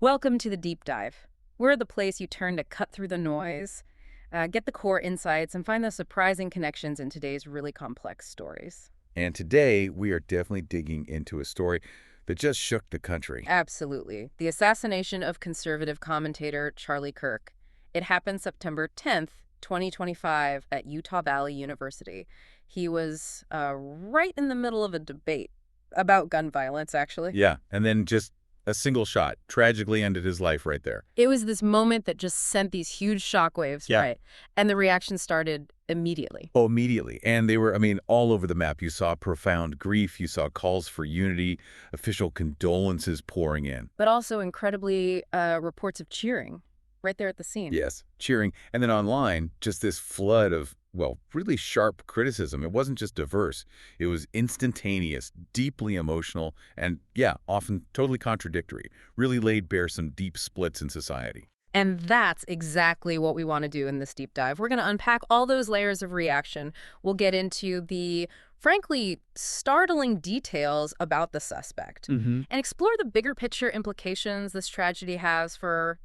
Welcome to the Deep Dive. We're the place you turn to cut through the noise, get the core insights, and find the surprising connections in today's really complex stories. And today, we are definitely digging into a story that just shook the country. Absolutely. The assassination of conservative commentator Charlie Kirk. It happened September 10th, 2025, at Utah Valley University. He was right in the middle of a debate about gun violence, actually. Yeah, and then just a single shot tragically ended his life right there. It was this moment that just sent these huge shockwaves, Yeah. right? And the reaction started immediately. Oh, immediately. And they were, all over the map. You saw profound grief. You saw calls for unity, official condolences pouring in. But also incredibly reports of cheering right there at the scene. Yes, cheering. And then online, just this flood of, well, really sharp criticism. It wasn't just diverse. It was instantaneous, deeply emotional, and yeah, often totally contradictory. Really laid bare some deep splits in society. And that's exactly what we want to do in this deep dive. We're going to unpack all those layers of reaction. We'll get into the, frankly, startling details about the suspect Mm-hmm. and explore the bigger picture implications this tragedy has for,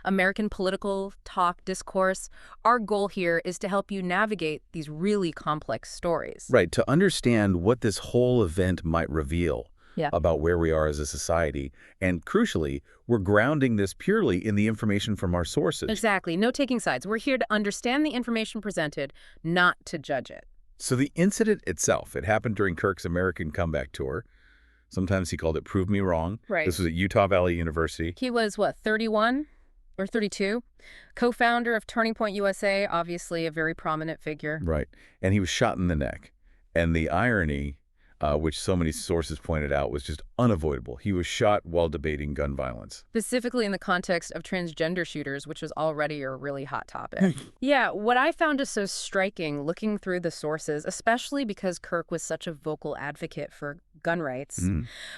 American political talk discourse. Our goal here is to help you navigate these really complex stories. Right, to understand what this whole event might reveal Yeah. about where we are as a society. And crucially, we're grounding this purely in the information from our sources. Exactly. No taking sides. We're here to understand the information presented, not to judge it. So the incident itself, it happened during Kirk's American Comeback Tour. Sometimes he called it Prove Me Wrong. Right. This was at Utah Valley University. He was, 31 or 32? Co-founder of Turning Point USA, obviously a very prominent figure. Right. And he was shot in the neck. And the irony, which so many sources pointed out, was just unavoidable. He was shot while debating gun violence. Specifically in the context of transgender shooters, which was already a really hot topic. Yeah, what I found is so striking looking through the sources, especially because Kirk was such a vocal advocate for gun rights,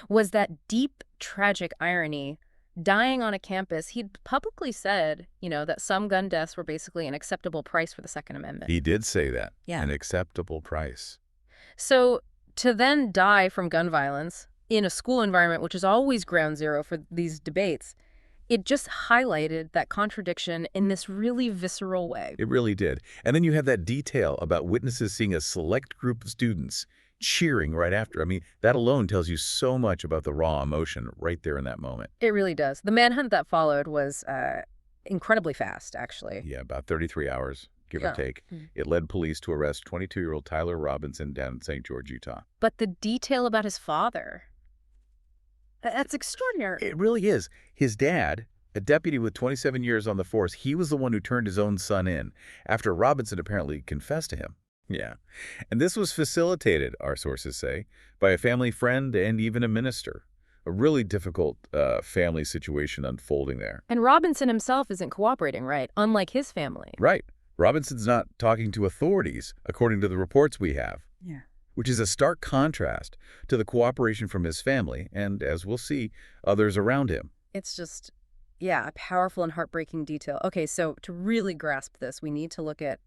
was that deep, tragic irony. Dying on a campus, he'd publicly said, that some gun deaths were basically an acceptable price for the Second Amendment. He did say that. Yeah. An acceptable price. So to then die from gun violence in a school environment, which is always ground zero for these debates, it just highlighted that contradiction in this really visceral way. It really did. And then you have that detail about witnesses seeing a select group of students cheering right after. That alone tells you so much about the raw emotion right there in that moment. It really does. The manhunt that followed was incredibly fast, actually. Yeah, about 33 hours, give or Yeah. take. It led police to arrest 22-year-old Tyler Robinson down in St. George, Utah. But the detail about his father, that's extraordinary. It really is. His dad, a deputy with 27 years on the force, he was the one who turned his own son in after Robinson apparently confessed to him. Yeah. And this was facilitated, our sources say, by a family friend and even a minister. A really difficult family situation unfolding there. And Robinson himself isn't cooperating, right? Unlike his family. Right. Robinson's not talking to authorities, according to the reports we have. Yeah. Which is a stark contrast to the cooperation from his family and, as we'll see, others around him. It's just, a powerful and heartbreaking detail. Okay, so to really grasp this, we need to look at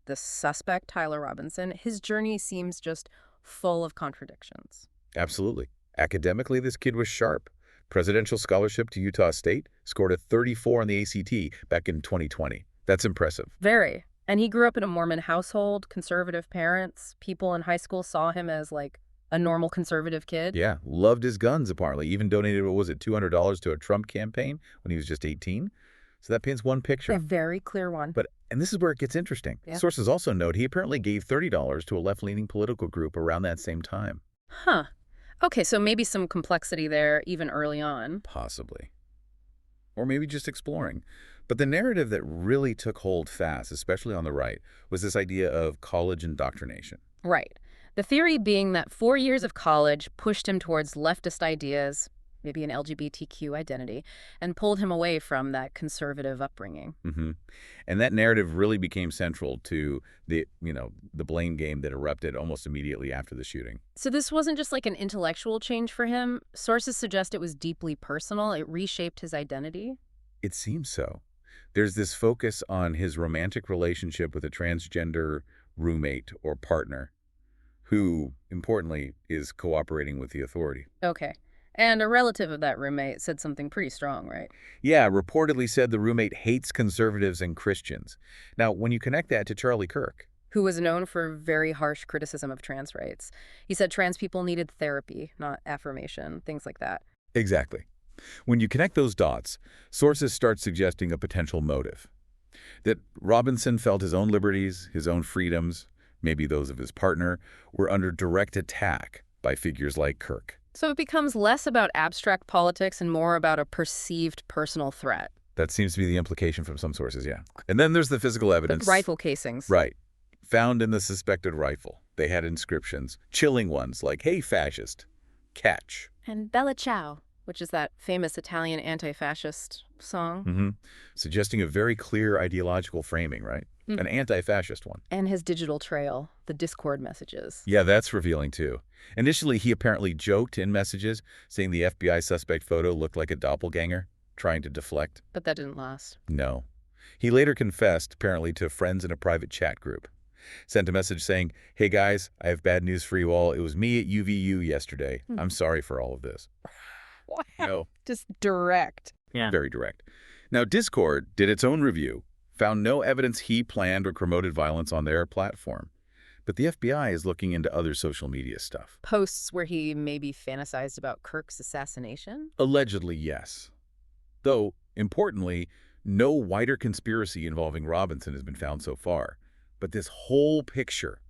the suspect, Tyler Robinson. His journey seems just full of contradictions. Absolutely. Academically, this kid was sharp. Presidential scholarship to Utah State, scored a 34 on the ACT back in 2020. That's impressive. Very. And he grew up in a Mormon household, conservative parents. People in high school saw him as like a normal conservative kid. Yeah, loved his guns, apparently. Even donated, what was it, $200 to a Trump campaign when he was just 18? So that paints one picture. A very clear one. And this is where it gets interesting. Yeah. Sources also note he apparently gave $30 to a left-leaning political group around that same time. Huh. Okay, so maybe some complexity there even early on. Possibly. Or maybe just exploring. But the narrative that really took hold fast, especially on the right, was this idea of college indoctrination. Right. The theory being that 4 years of college pushed him towards leftist ideas, maybe an LGBTQ identity, and pulled him away from that conservative upbringing. And that narrative really became central to the blame game that erupted almost immediately after the shooting. So this wasn't just like an intellectual change for him. Sources suggest it was deeply personal. It reshaped his identity. It seems so. There's this focus on his romantic relationship with a transgender roommate or partner who, importantly, is cooperating with the authority. Okay. And a relative of that roommate said something pretty strong, right? Yeah, reportedly said the roommate hates conservatives and Christians. Now, when you connect that to Charlie Kirk, Who was known for very harsh criticism of trans rights. He said trans people needed therapy, not affirmation, things like that. exactly. When you connect those dots, sources start suggesting a potential motive. That Robinson felt his own liberties, his own freedoms, maybe those of his partner, were under direct attack by figures like Kirk. So it becomes less about abstract politics and more about a perceived personal threat. That seems to be the implication from some sources, yeah. And then there's the physical The evidence. rifle casings. Right. Found in the suspected rifle. They had inscriptions, chilling ones like, "Hey, fascist, catch." And Bella Ciao, which is that famous Italian anti-fascist song. Suggesting a very clear ideological framing, right? An anti-fascist one. And his digital trail, the Discord messages. Yeah, that's revealing too. Initially, he apparently joked in messages, saying the FBI suspect photo looked like a doppelganger, trying to deflect. But that didn't last. No. He later confessed, apparently, to friends in a private chat group. Sent a message saying, "Hey guys, I have bad news for you all. It was me at UVU yesterday. I'm sorry for all of this." Wow. No. Just direct. Yeah. Very direct. Now, Discord did its own review, found no evidence he planned or promoted violence on their platform. But the FBI is looking into other social media stuff. Posts where he maybe fantasized about Kirk's assassination? Allegedly, yes. Though, importantly, no wider conspiracy involving Robinson has been found so far. But this whole picture,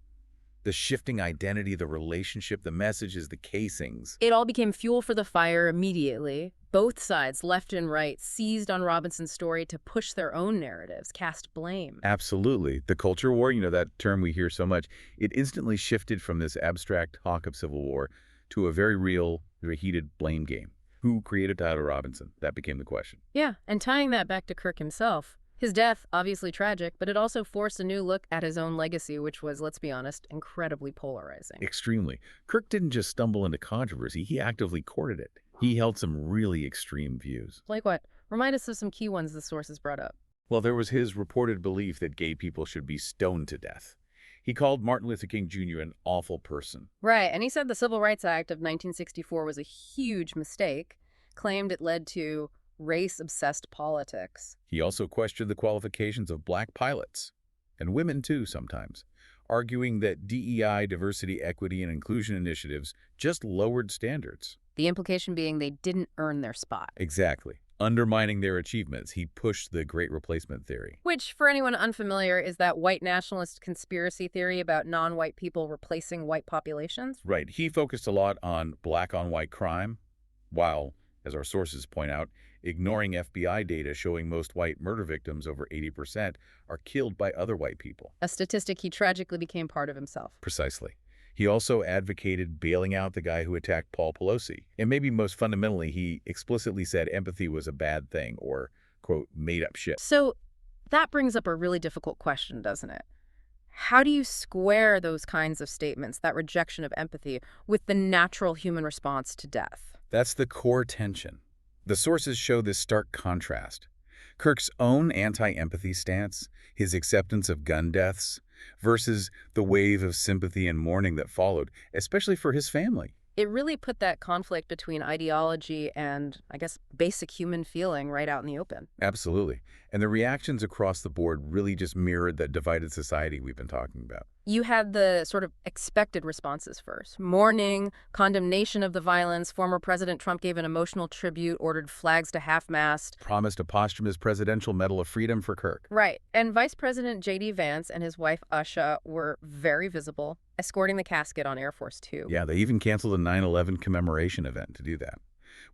the shifting identity, the relationship, the messages, the casings. It all became fuel for the fire immediately. Both sides, left and right, seized on Robinson's story to push their own narratives, cast blame. Absolutely. The culture war, that term we hear so much, it instantly shifted from this abstract talk of civil war to a very real, very heated blame game. Who created Tyler Robinson? That became the question. Yeah, and tying that back to Kirk himself. His death, obviously tragic, but it also forced a new look at his own legacy, which was, let's be honest, incredibly polarizing. Extremely. Kirk didn't just stumble into controversy, he actively courted it. He held some really extreme views. Like what? Remind us of some key ones the sources brought up. Well, there was his reported belief that gay people should be stoned to death. He called Martin Luther King Jr. an awful person. Right, and he said the Civil Rights Act of 1964 was a huge mistake, claimed it led to race-obsessed politics. He also questioned the qualifications of black pilots, and women too sometimes, arguing that DEI, diversity, equity, and inclusion initiatives just lowered standards. The implication being they didn't earn their spot. Exactly. Undermining their achievements, he pushed the Great Replacement theory. Which, for anyone unfamiliar, is that white nationalist conspiracy theory about non-white people replacing white populations? Right. He focused a lot on black-on-white crime, while, as our sources point out, ignoring FBI data showing most white murder victims, over 80%, are killed by other white people. A statistic he tragically became part of himself. Precisely. He also advocated bailing out the guy who attacked Paul Pelosi. And maybe most fundamentally, he explicitly said empathy was a bad thing or, quote, made up shit. So that brings up a really difficult question, doesn't it? How do you square those kinds of statements, that rejection of empathy, with the natural human response to death? That's the core tension. The sources show this stark contrast. Kirk's own anti-empathy stance, his acceptance of gun deaths, versus the wave of sympathy and mourning that followed, especially for his family. It really put that conflict between ideology and, I guess, basic human feeling right out in the open. Absolutely. And the reactions across the board really just mirrored that divided society we've been talking about. You had the sort of expected responses first. Mourning, condemnation of the violence. Former President Trump gave an emotional tribute, ordered flags to half-mast. Promised a posthumous Presidential Medal of Freedom for Kirk. Right. And Vice President J.D. Vance and his wife Usha were very visible, escorting the casket on Air Force Two. Yeah, they even canceled a 9/11 commemoration event to do that,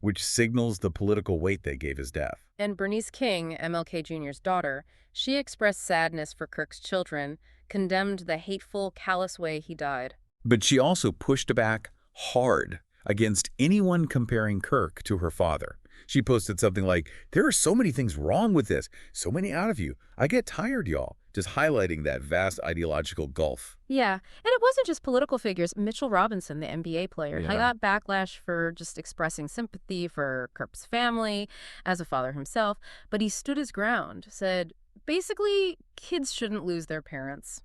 which signals the political weight they gave his death. And Bernice King, MLK Jr.'s daughter, she expressed sadness for Kirk's children, condemned the hateful, callous way he died. But she also pushed back hard against anyone comparing Kirk to her father. She posted something like, "There are so many things wrong with this, so many out of you. I get tired, y'all." Just highlighting that vast ideological gulf. Yeah, and it wasn't just political figures. Mitchell Robinson, the NBA player, he got backlash for just expressing sympathy for Kirk's family as a father himself, but he stood his ground, said, basically, kids shouldn't lose their parents.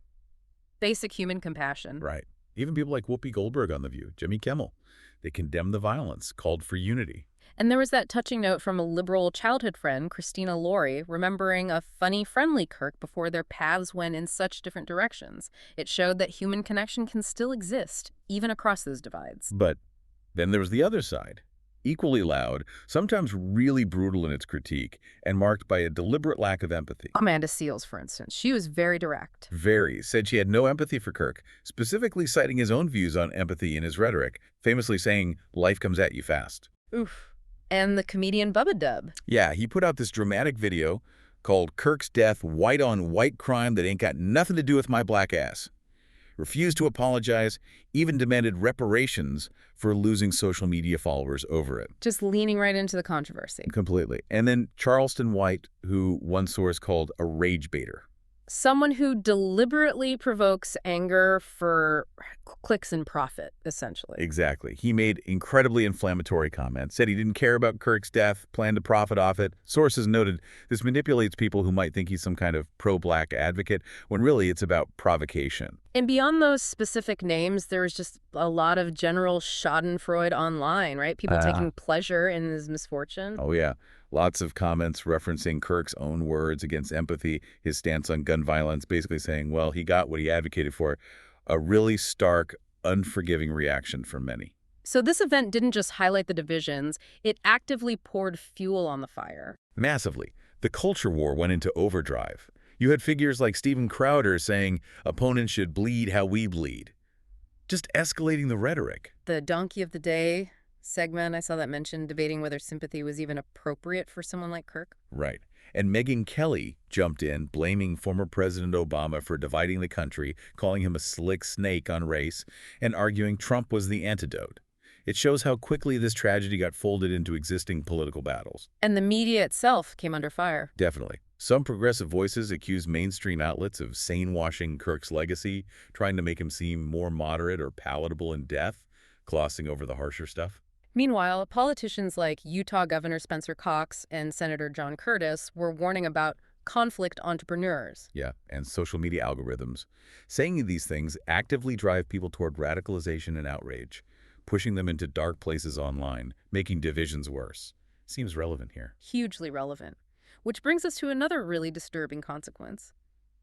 Basic human compassion. Right. Even people like Whoopi Goldberg on The View, Jimmy Kimmel. They condemned the violence, called for unity. And there was that touching note from a liberal childhood friend, Christina Laurie, remembering a funny, friendly Kirk before their paths went in such different directions. It showed that human connection can still exist, even across those divides. But then there was the other side, equally loud, sometimes really brutal in its critique, and marked by a deliberate lack of empathy. Amanda Seales, for instance, she was very direct. Very, said she had no empathy for Kirk, specifically citing his own views on empathy in his rhetoric, famously saying, "Life comes at you fast." Oof. And the comedian Bubba Dub. Yeah, he put out this dramatic video called Kirk's Death, White on White Crime That Ain't Got Nothing to Do with My Black Ass. Refused to apologize, even demanded reparations for losing social media followers over it. Just leaning right into the controversy. Completely. And then Charleston White, who one source called a rage baiter. Someone who deliberately provokes anger for clicks and profit, essentially. Exactly. He made incredibly inflammatory comments, said he didn't care about Kirk's death, planned to profit off it. Sources noted this manipulates people who might think he's some kind of pro-black advocate, when really it's about provocation. And beyond those specific names, there's just a lot of general schadenfreude online, right? People taking pleasure in his misfortune. Oh, yeah. Lots of comments referencing Kirk's own words against empathy, his stance on gun violence, basically saying, well, he got what he advocated for. A really stark, unforgiving reaction from many. So this event didn't just highlight the divisions, it actively poured fuel on the fire. Massively. The culture war went into overdrive. You had figures like Steven Crowder saying, opponents should bleed how we bleed. Just escalating the rhetoric. The donkey of the day segment, I saw that mentioned, debating whether sympathy was even appropriate for someone like Kirk. Right. And Megyn Kelly jumped in, blaming former President Obama for dividing the country, calling him a slick snake on race, and arguing Trump was the antidote. It shows how quickly this tragedy got folded into existing political battles. And the media itself came under fire. Definitely. Some progressive voices accused mainstream outlets of sane-washing Kirk's legacy, trying to make him seem more moderate or palatable in death, glossing over the harsher stuff. Meanwhile, politicians like Utah Governor Spencer Cox and Senator John Curtis were warning about conflict entrepreneurs. Yeah, and social media algorithms. Saying these things actively drive people toward radicalization and outrage, pushing them into dark places online, making divisions worse. Seems relevant here. Hugely relevant. Which brings us to another really disturbing consequence.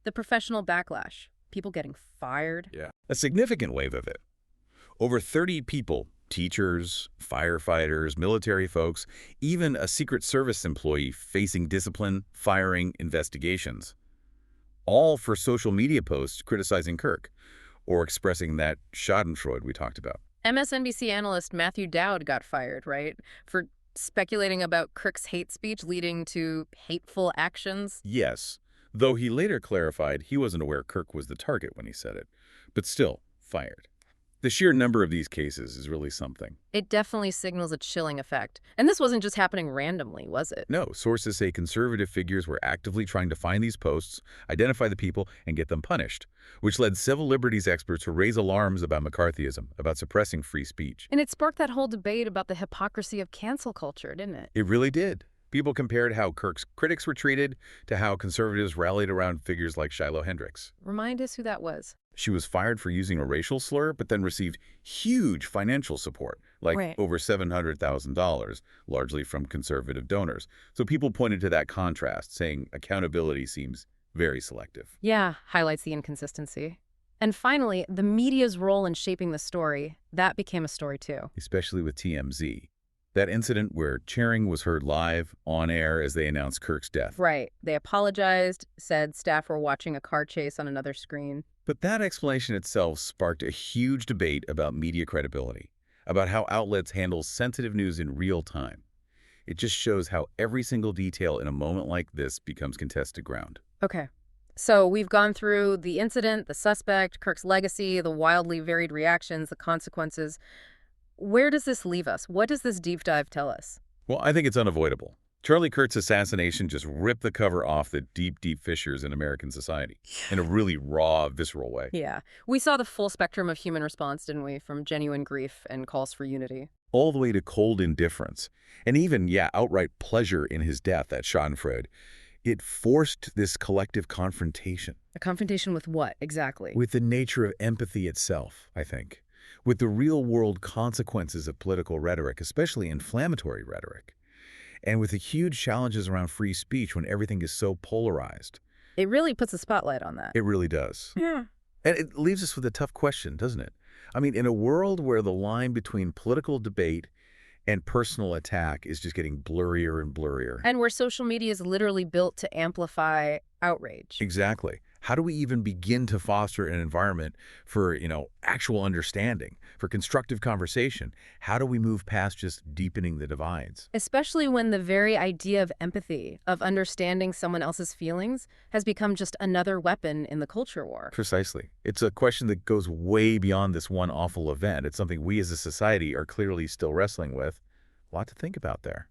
The professional backlash. People getting fired. Yeah. A significant wave of it. Over 30 people, teachers, firefighters, military folks, even a Secret Service employee facing discipline, firing, investigations. All for social media posts criticizing Kirk or expressing that schadenfreude we talked about. MSNBC analyst Matthew Dowd got fired, right? For speculating about Kirk's hate speech leading to hateful actions. Yes, though he later clarified he wasn't aware Kirk was the target when he said it, but still fired. The sheer number of these cases is really something. It definitely signals a chilling effect. And this wasn't just happening randomly, was it? No, sources say conservative figures were actively trying to find these posts, identify the people, and get them punished, which led civil liberties experts to raise alarms about McCarthyism, about suppressing free speech. And it sparked that whole debate about the hypocrisy of cancel culture, didn't it? It really did. People compared how Kirk's critics were treated to how conservatives rallied around figures like Shiloh Hendricks. Remind us who that was. She was fired for using a racial slur, but then received huge financial support, like over $700,000, largely from conservative donors. So people pointed to that contrast, saying accountability seems very selective. Yeah, highlights the inconsistency. And finally, the media's role in shaping the story, that became a story too. Especially with TMZ. That incident where cheering was heard live, on air, as they announced Kirk's death. Right. They apologized, said staff were watching a car chase on another screen. But that explanation itself sparked a huge debate about media credibility, about how outlets handle sensitive news in real time. It just shows how every single detail in a moment like this becomes contested ground. Okay. So we've gone through the incident, the suspect, Kirk's legacy, the wildly varied reactions, the consequences. Where does this leave us? What does this deep dive tell us? Well, I think it's unavoidable. Charlie Kirk's assassination just ripped the cover off the deep, deep fissures in American society in a really raw, visceral way. Yeah. We saw the full spectrum of human response, didn't we? From genuine grief and calls for unity. All the way to cold indifference. And even, outright pleasure in his death at Schadenfreude. It forced this collective confrontation. A confrontation with what, exactly? With the nature of empathy itself, I think. with the real-world consequences of political rhetoric, especially inflammatory rhetoric, and with the huge challenges around free speech when everything is so polarized. It really puts a spotlight on that. It really does. Yeah. And it leaves us with a tough question, doesn't it? I mean, in a world where the line between political debate and personal attack is just getting blurrier and blurrier. And where social media is literally built to amplify outrage. Exactly. How do we even begin to foster an environment for, actual understanding, for constructive conversation? How do we move past just deepening the divides? Especially when the very idea of empathy, of understanding someone else's feelings, has become just another weapon in the culture war. Precisely. It's a question that goes way beyond this one awful event. It's something we as a society are clearly still wrestling with. A lot to think about there.